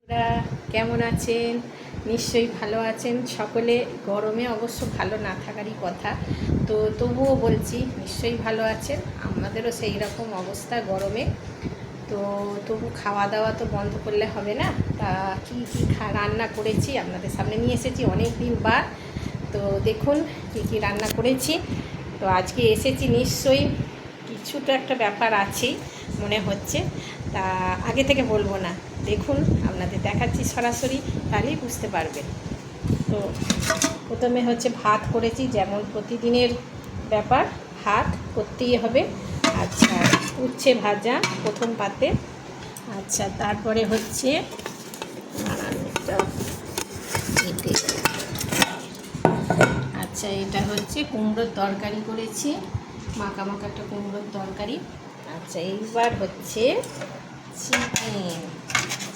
আপনারা কেমন আছেন? নিশ্চয়ই ভালো আছেন সকলে। গরমে অবশ্য ভালো না থাকারই কথা, তো তবুও বলছি নিশ্চয়ই ভালো আছেন। আমাদেরও সেই রকম অবস্থা গরমে। তো তবু খাওয়া দাওয়া তো বন্ধ করলে হবে না। তা কী কী রান্না করেছি আপনাদের সামনে নিয়ে এসেছি অনেক দিন বাদ। তো দেখুন কী কী রান্না করেছি। তো আজকে এসেছি নিশ্চয়ই কিছু তো একটা ব্যাপার আছেই মনে হচ্ছে, তা আগে থেকে বলবো না, দেখুন আপনাদের দেখাচ্ছি সরাসরি, তাহলেই বুঝতে পারবেন। তো প্রথমে হচ্ছে ভাত করেছি, যেমন প্রতিদিনের ব্যাপার ভাত করতেই হবে। আচ্ছা, উচ্ছে ভাজা প্রথম পাতে। আচ্ছা, তারপরে হচ্ছে আচ্ছা, এটা হচ্ছে কুমড়োর তরকারি করেছি, মাখা মাখা একটা কুমড়োর তরকারি। আচ্ছা, এইবার হচ্ছে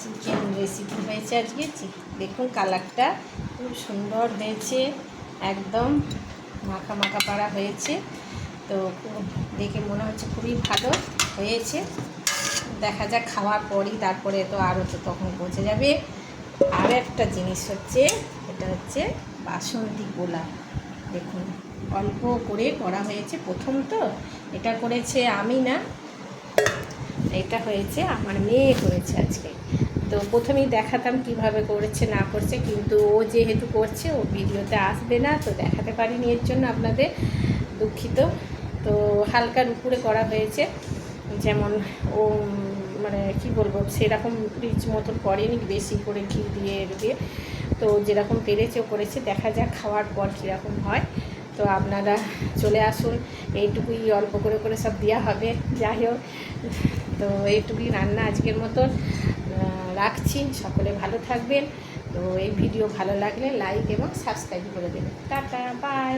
চিকেন রেসিপি হয়েছে আজকে। দেখুন কালারটা খুব সুন্দর হয়েছে, একদম মাখা মাখা পাড়া হয়েছে। তো দেখে মনে হচ্ছে খুবই ভালো হয়েছে। দেখা যাক খাওয়ার পরই, তারপরে তো আরও তো তখন বোঝা যাবে। আর একটা জিনিস হচ্ছে, এটা হচ্ছে বাসন্তী পোলাও। দেখুন অল্প করে করা হয়েছে, প্রথম তো এটা করেছে আমি না, এটা হয়েছে আমার মেয়ে করেছে আজকে। তো প্রথমেই দেখাতাম কিভাবে করেছে না করছে, কিন্তু ও যেহেতু করছে ও ভিডিওতে আসবে না, তো দেখাতে পারিনি, এর জন্য আপনাদের দুঃখিত। তো হালকার উপরে করা হয়েছে, যেমন ও মানে কি বলবো, সেরকম রিচ মতন করেনি, বেশি করে ঘি দিয়ে দিয়ে। তো যেরকম পেরেছে ও করেছে, দেখা যাক খাওয়ার পর কীরকম হয়। তো আপনারা চলে আসুন, এইটুকুই অল্প করে করে সব দেওয়া হবে। যাই হোক, তো এইটুকুই রান্না আজকের মতন রাখছি। সকলে ভালো থাকবেন। তো এই ভিডিও ভালো লাগলে লাইক এবং সাবস্ক্রাইব করে দেবেন। Tata, by.